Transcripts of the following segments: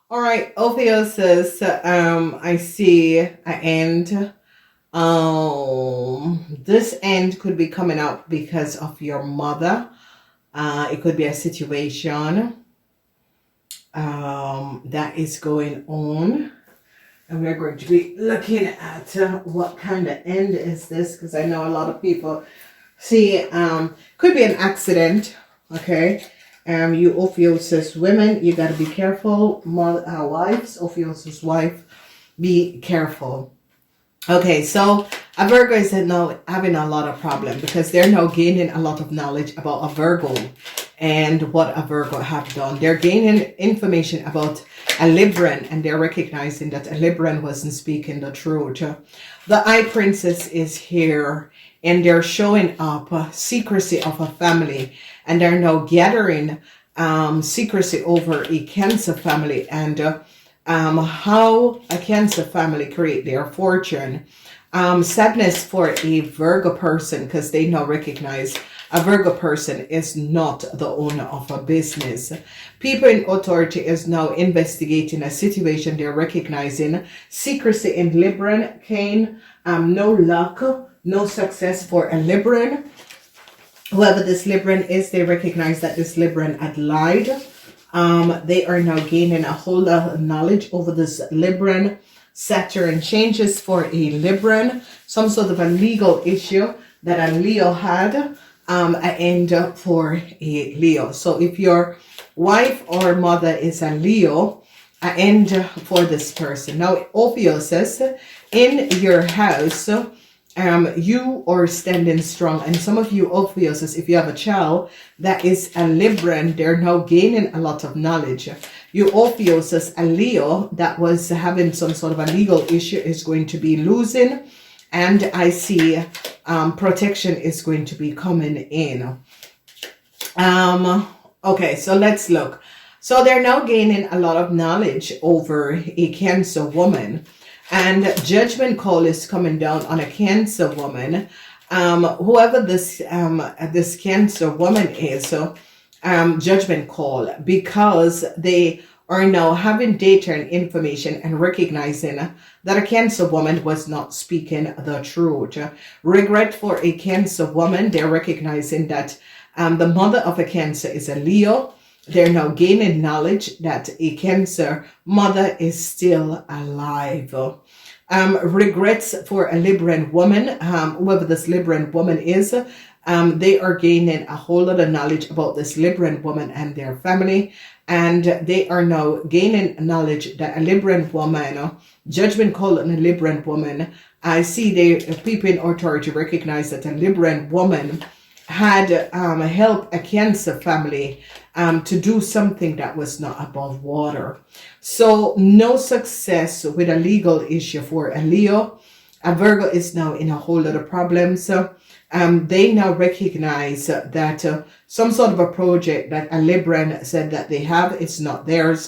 All right, Ophiuchus, I see an end. This end could be coming up because of your mother. It could be a situation that is going on. And we're going to be looking at what kind of end is this, because I know a lot of people see, could be an accident, okay? You Ophiuchus women, you got to be careful. Wives, Ophiuchus wife, be careful. Okay, so a Virgo is now having a lot of problem because they're now gaining a lot of knowledge about a Virgo and what a Virgo have done. They're gaining information about a Libran, and they're recognizing that a Libran wasn't speaking the truth. The Eye Princess is here, and they're showing up secrecy of a family, and they're now gathering secrecy over a Cancer family and how a Cancer family create their fortune. Sadness for a Virgo person because they now recognize a Virgo person is not the owner of a business. People in authority is now investigating a situation. They're recognizing secrecy in Libran, Cain, no luck, no success for a Libran. Whoever this Libran is, they recognize that this Libran had lied. They are now gaining a whole lot of knowledge over this Libran. Saturn changes for a Libran, some sort of a legal issue that a Leo had, an end for a Leo. So if your wife or mother is a Leo, an end for this person. Now, Ophiuchus, in your house, you are standing strong, and some of you Ophiuchus, if you have a child that is a Libran, they're now gaining a lot of knowledge. You Ophiuchus, a Leo that was having some sort of a legal issue, is going to be losing, and I see protection is going to be coming in. Okay, so let's look. So they're now gaining a lot of knowledge over a Cancer woman. And judgment call is coming down on a Cancer woman. Whoever this this Cancer woman is, so judgment call, because they are now having data and information and recognizing that a Cancer woman was not speaking the truth. Regret for a Cancer woman. They're recognizing that the mother of a Cancer is a Leo. They're now gaining knowledge that a Cancer mother is still alive. Regrets for a Libran woman, whoever this Libran woman is, they are gaining a whole lot of knowledge about this Libran woman and their family. And they are now gaining knowledge that a Libran woman, judgment call on a Libran woman. I see the people in authority recognize that a Libran woman had helped a Cancer family to do something that was not above water. So no success with a legal issue for a Leo. A Virgo is now in a whole lot of problems. They now recognize that some sort of a project that a Libran said that they have, it's not theirs.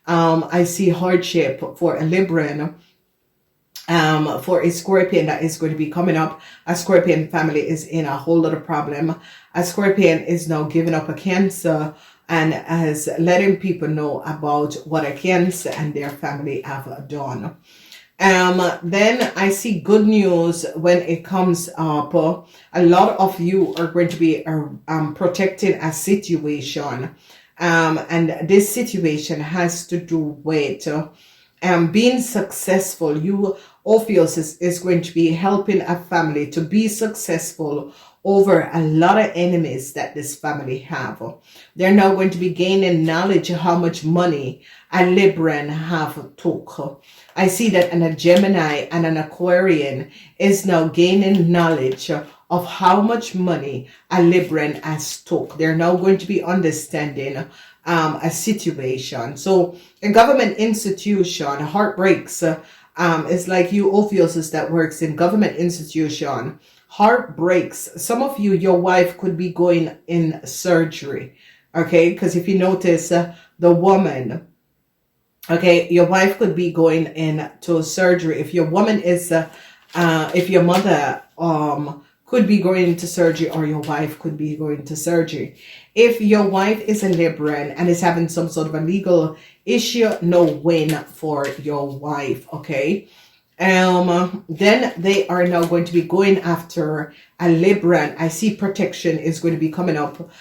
I see hardship for a Libran. For a Scorpion that is going to be coming up. A Scorpion family is in a whole lot of problem. A Scorpion is now giving up a Cancer and has letting people know about what a Cancer and their family have done. Then I see good news when it comes up. A lot of you are going to be protecting a situation. And this situation has to do with being successful. You Ophiuchus is going to be helping a family to be successful over a lot of enemies that this family have. They're now going to be gaining knowledge of how much money a Libran have took. I see that a Gemini and an Aquarian is now gaining knowledge of how much money a Libran has took. They're now going to be understanding a situation. So a government institution, heartbreaks, it's like you Ophiuchus that works in government institution, heartbreaks. Some of you, your wife could be going in surgery, okay? Because if you notice the woman, okay, your wife could be going into surgery. If your woman is, if your mother could be going into surgery, or your wife could be going to surgery. If your wife is a Libran and is having some sort of a legal issue, no win for your wife, okay? Then they are now going to be going after a Libran. I see protection is going to be coming up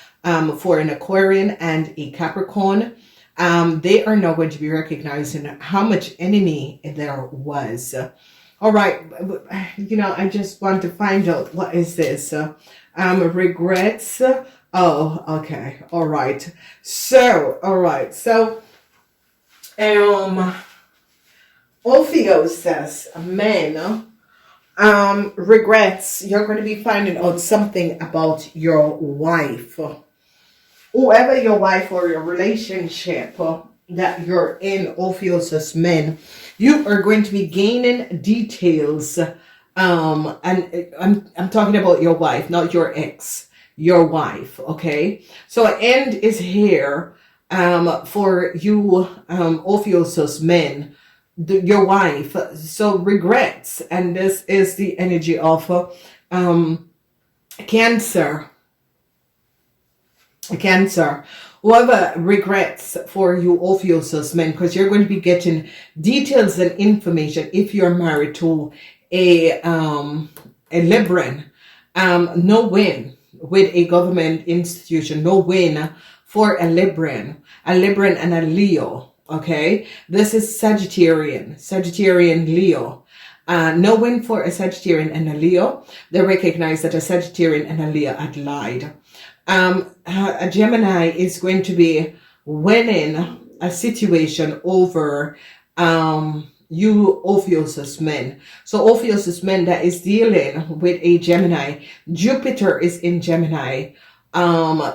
for an Aquarian and a Capricorn. They are now going to be recognizing how much enemy there was. All right, you know, I just want to find out what is this. Regrets. Oh, okay. All right. So, Ophiuchus, men, regrets. You're going to be finding out something about your wife. Whoever your wife or your relationship that you're in, Ophiuchus men, you are going to be gaining details. And I'm talking about your wife, not your ex, your wife. Okay. So end is here, for you, Ophiuchus men, your wife. So regrets. And this is the energy of, Cancer. Whoever regrets for you, Ophiuchus men, because you're going to be getting details and information if you're married to a Libran. No win with a government institution. No win for a Libran and a Leo. Okay, this is Sagittarian Leo. No win for a Sagittarian and a Leo. They recognize that a Sagittarian and a Leo had lied. A Gemini is going to be winning a situation over you, Ophiuchus men. So Ophiuchus men that is dealing with a Gemini. Jupiter is in Gemini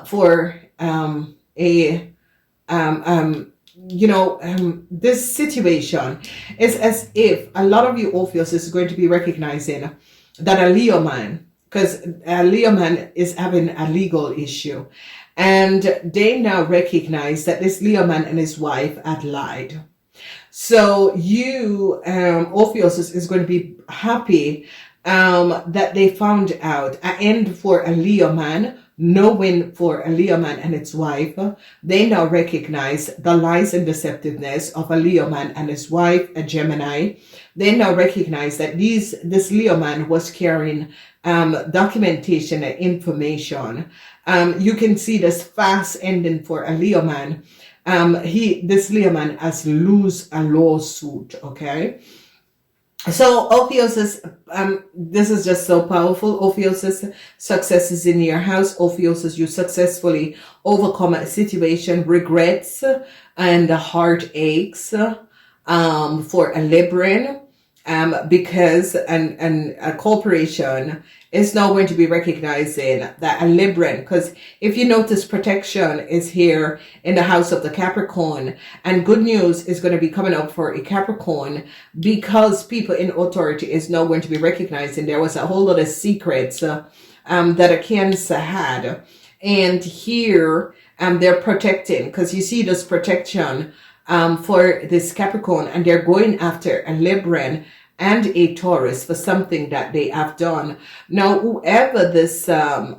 for this situation is as if a lot of you Ophiuchus is going to be recognizing that a Leo man, because a Leo man is having a legal issue, and they now recognize that this Leo man and his wife had lied. So you, Ophiuchus, is going to be happy that they found out. An end for a Leo man, no win for a Leo man and its wife. They now recognize the lies and deceptiveness of a Leo man and his wife, a Gemini. They now recognize that this Leo man was carrying documentation and information. You can see this fast ending for a Leo man. This Leo man has lose a lawsuit. Okay. So Ophiuchus, this is just so powerful. Ophiuchus, success is in your house. Ophiuchus, you successfully overcome a situation, regrets and heartaches for a Libran, because a corporation is now going to be recognizing that a Libran, because if you notice, protection is here in the house of the Capricorn, and good news is going to be coming up for a Capricorn, because people in authority is now going to be recognizing there was a whole lot of secrets that a Cancer had, and here they're protecting, because you see this protection for this Capricorn, and they're going after a Libran and a Taurus for something that they have done. Now, whoever this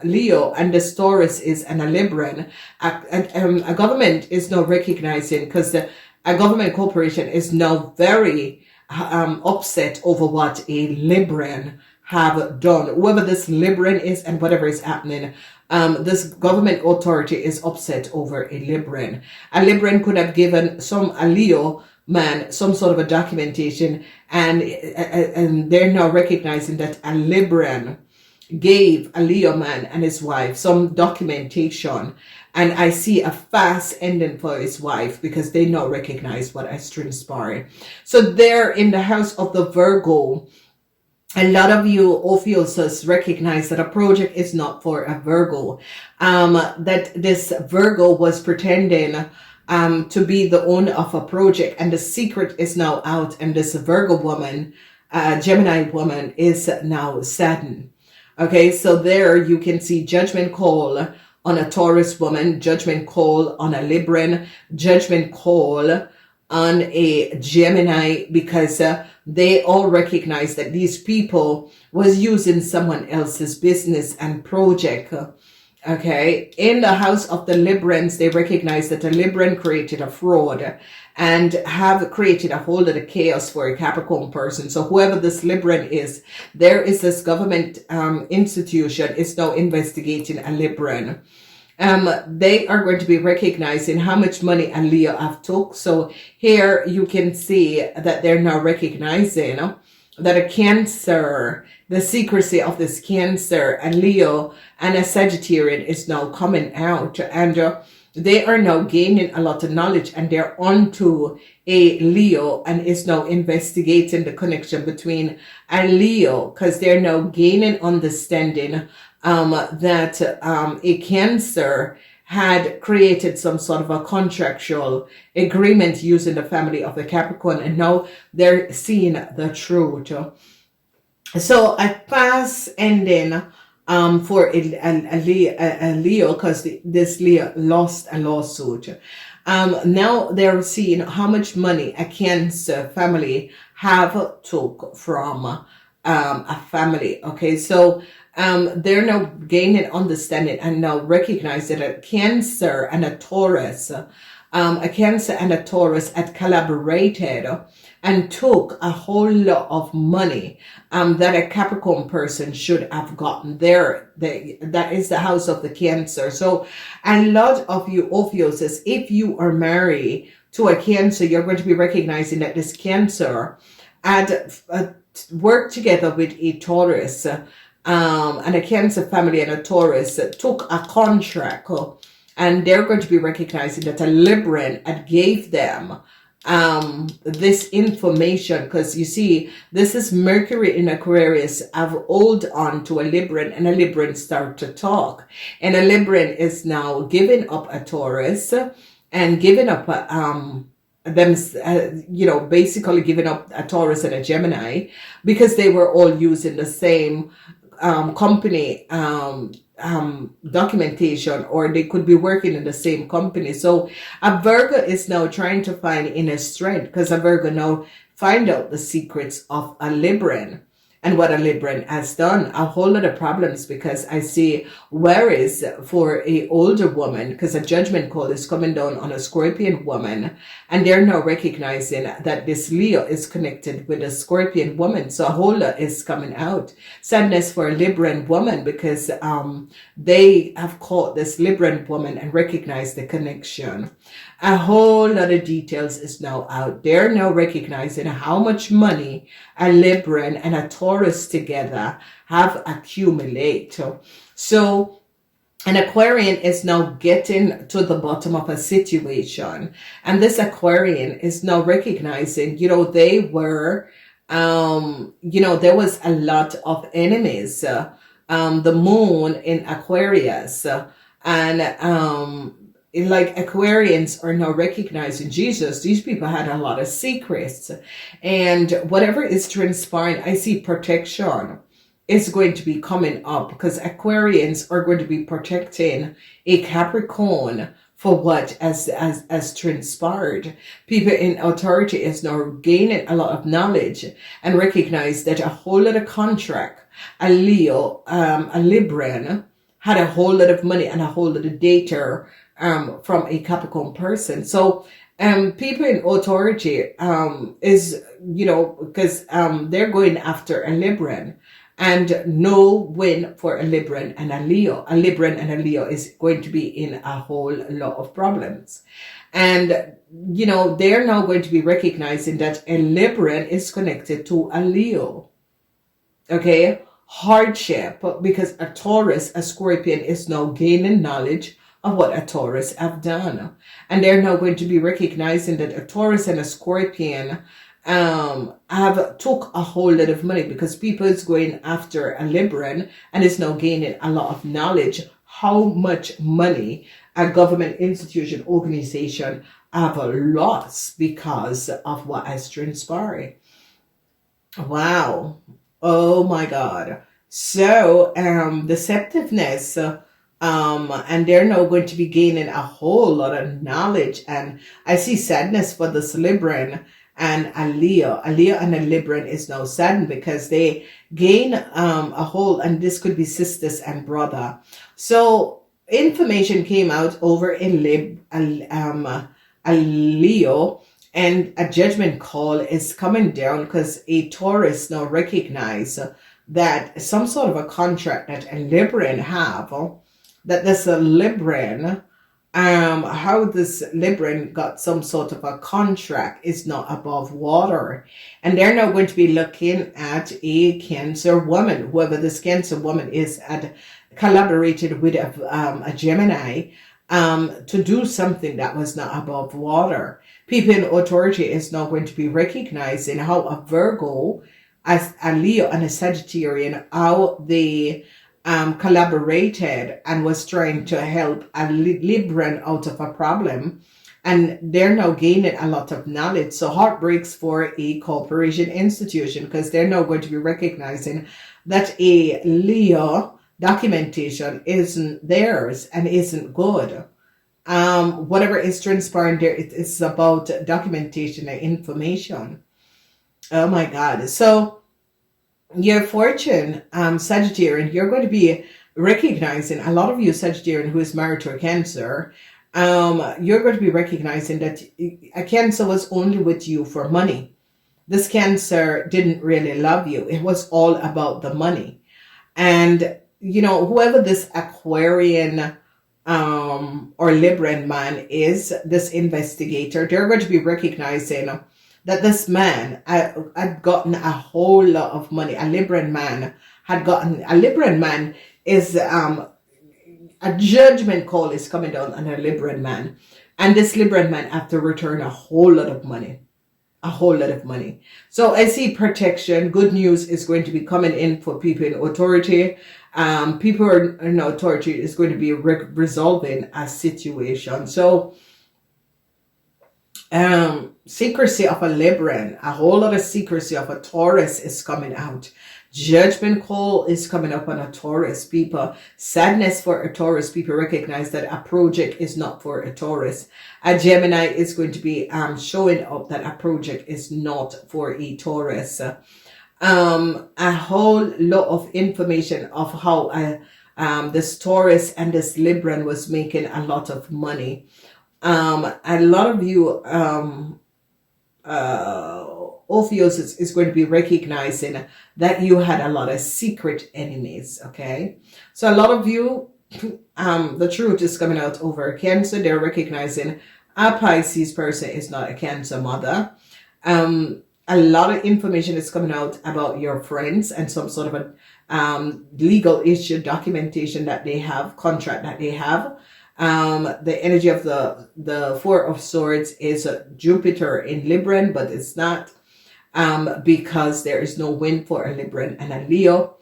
Leo and this Taurus is and a Libran, a government is now recognizing, because a government corporation is now very upset over what a Libran have done. Whoever this Libran is and whatever is happening, this government authority is upset over a Libran. A Libran could have given a Leo man some sort of a documentation, and they're now recognizing that a Libran gave a Leo man and his wife some documentation, and I see a fast ending for his wife because they now recognize what has transpired. So they're in the house of the Virgo. A lot of you Ophiuchus recognize that a project is not for a Virgo, that this Virgo was pretending to be the owner of a project, and the secret is now out, and this Virgo woman, Gemini woman, is now saddened. Okay, so there you can see judgment call on a Taurus woman, judgment call on a Libran, judgment call on a Gemini because they all recognize that these people was using someone else's business and project. Okay, in the house of the Librans, they recognize that a Libran created a fraud and have created a whole lot of chaos for a Capricorn person. So whoever this Libran is, there is this government institution is now investigating a Libran. They are going to be recognizing how much money a Leo have took. So here you can see that they're now recognizing that a Cancer, the secrecy of this Cancer, a Leo, and a Sagittarian is now coming out. And they are now gaining a lot of knowledge, and they're onto a Leo and is now investigating the connection between a Leo, because they're now gaining understanding that a Cancer had created some sort of a contractual agreement using the family of the Capricorn, and now they're seeing the truth. So a fast ending for a Leo, because this Leo lost a lawsuit. Now they're seeing how much money a Cancer family have took from a family. Okay, so they're now gaining understanding and now recognize that a Cancer and a Taurus had collaborated and took a whole lot of money that a Capricorn person should have gotten there. That is the house of the Cancer. So a lot of you Ophiuchus, if you are married to a Cancer, you're going to be recognizing that this Cancer had worked together with a Taurus, and a Cancer family and a Taurus took a contract, and they're going to be recognizing that a Libran had gave them this information, because you see, this is Mercury in Aquarius. I've hold on to a Libran, and a Libran start to talk, and a Libran is now giving up a Taurus and giving up basically giving up a Taurus and a Gemini, because they were all using the same company documentation, or they could be working in the same company. So a Virgo is now trying to find inner strength, because a Virgo now find out the secrets of a Libran and what a Libran has done. A whole lot of problems, because I see worries for a older woman, because a judgment call is coming down on a Scorpion woman, and they're now recognizing that this Leo is connected with a Scorpion woman. So a whole lot is coming out. Sadness for a Libran woman, because they have caught this Libran woman and recognized the connection. A whole lot of details is now out. They're now recognizing how much money a Libran and a Taurus together have accumulated. So an Aquarian is now getting to the bottom of a situation. And this Aquarian is now recognizing, they were, there was a lot of enemies. The moon in Aquarius, and like Aquarians are now recognizing Jesus. These people had a lot of secrets, and whatever is transpiring, I see protection is going to be coming up, because Aquarians are going to be protecting a Capricorn for what has transpired. People in authority is now gaining a lot of knowledge and recognize that a whole lot of contract, a Leo, a Libran, had a whole lot of money and a whole lot of data from a Capricorn person. So people in authority is, because they're going after a Libran, and no win for a Libran and a Leo. A Libran and a Leo is going to be in a whole lot of problems. And, they're now going to be recognizing that a Libran is connected to a Leo. Okay? Hardship, because a Taurus, a Scorpion, is now gaining knowledge of what a Taurus have done. And they're now going to be recognizing that a Taurus and a Scorpion have took a whole lot of money, because people is going after a Libran and is now gaining a lot of knowledge how much money a government institution, organization have lost because of what has transpired. Wow. Oh my God. So deceptiveness And they're now going to be gaining a whole lot of knowledge. And I see sadness for this Libran and a Leo. A Leo and a Libran is now saddened because they gain a whole, and this could be sisters and brother. So information came out over a Leo, and a judgment call is coming down because a Taurus now recognize that some sort of a contract that a Libran have, that this Libran, how this Libran got some sort of a contract is not above water. And they're now going to be looking at a Cancer woman. Whoever this Cancer woman is had collaborated with a Gemini to do something that was not above water. People in authority is now going to be recognizing how a Virgo, as a Leo and a Sagittarian, how they collaborated and was trying to help a Libran out of a problem, and they're now gaining a lot of knowledge. So heartbreaks for a corporation institution, because they're now going to be recognizing that a Leo documentation isn't theirs and isn't good. Whatever is transpiring there, it is about documentation and information. Oh my God. So your fortune, Sagittarian, you're going to be recognizing, a lot of you Sagittarian who is married to a Cancer, you're going to be recognizing that a Cancer was only with you for money. This Cancer didn't really love you. It was all about the money. And, you know, whoever this Aquarian or Libran man is, this investigator, they're going to be recognizing that this man had gotten a whole lot of money. A Libran man is, a judgment call is coming down on a Libran man. And this Libran man have to return a whole lot of money. A whole lot of money. So I see protection. Good news is going to be coming in for people in authority. People in authority is going to be resolving a situation. So secrecy of a Libran, a whole lot of secrecy of a Taurus is coming out. Judgment call is coming up on a Taurus. People, sadness for a Taurus. People recognize that a project is not for a Taurus. A Gemini is going to be showing up that a project is not for a Taurus. A whole lot of information of how this Taurus and this Libran was making a lot of money. A lot of you Ophiuchus is going to be recognizing that you had a lot of secret enemies. Okay, so a lot of you, the truth is coming out over Cancer. They're recognizing a Pisces person is not a Cancer mother. A lot of information is coming out about your friends and some sort of a legal issue, documentation that they have, contract that they have. The energy of the Four of Swords is Jupiter in Libran, but it's not, because there is no wind for a Libran and a Leo.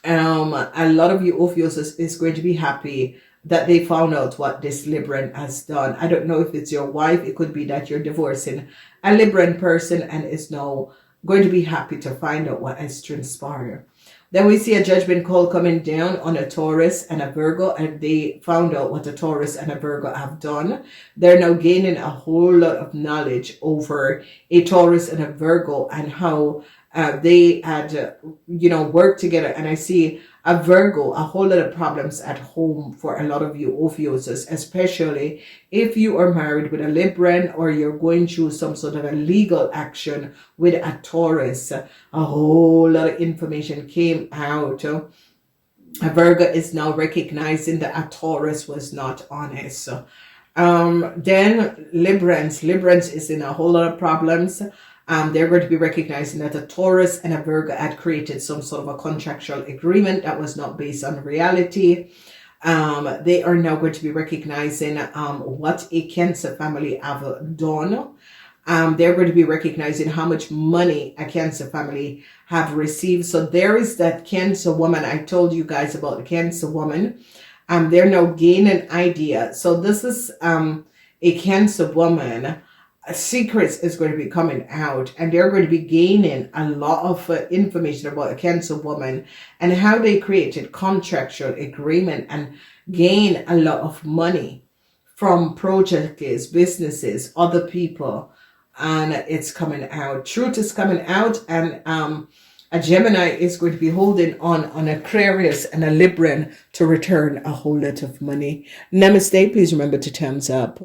A lot of you Ophiuchus is going to be happy that they found out what this Libran has done. I don't know if it's your wife. It could be that you're divorcing a Libran person and is now going to be happy to find out what has transpired. Then we see a judgment call coming down on a Taurus and a Virgo, and they found out what a Taurus and a Virgo have done. They're now gaining a whole lot of knowledge over a Taurus and a Virgo and how they had, worked together. And I see a Virgo, a whole lot of problems at home for a lot of you Ophiuchus, especially if you are married with a Libran or you're going through some sort of a legal action with a Taurus. A whole lot of information came out. A Virgo is now recognizing that a Taurus was not honest. Then Librans is in a whole lot of problems. They're going to be recognizing that a Taurus and a Virgo had created some sort of a contractual agreement that was not based on reality. They are now going to be recognizing what a Cancer family have done. They're going to be recognizing how much money a Cancer family have received. So there is that Cancer woman. I told you guys about the Cancer woman. They're now gaining idea. So this is a Cancer woman. Secrets is going to be coming out, and they're going to be gaining a lot of information about a Cancer woman and how they created contractual agreement. And gain a lot of money from projects, businesses, other people, and it's coming out. Truth is coming out, and a Gemini is going to be holding on Aquarius and a Libran to return a whole lot of money. Namaste. Please remember to thumbs up.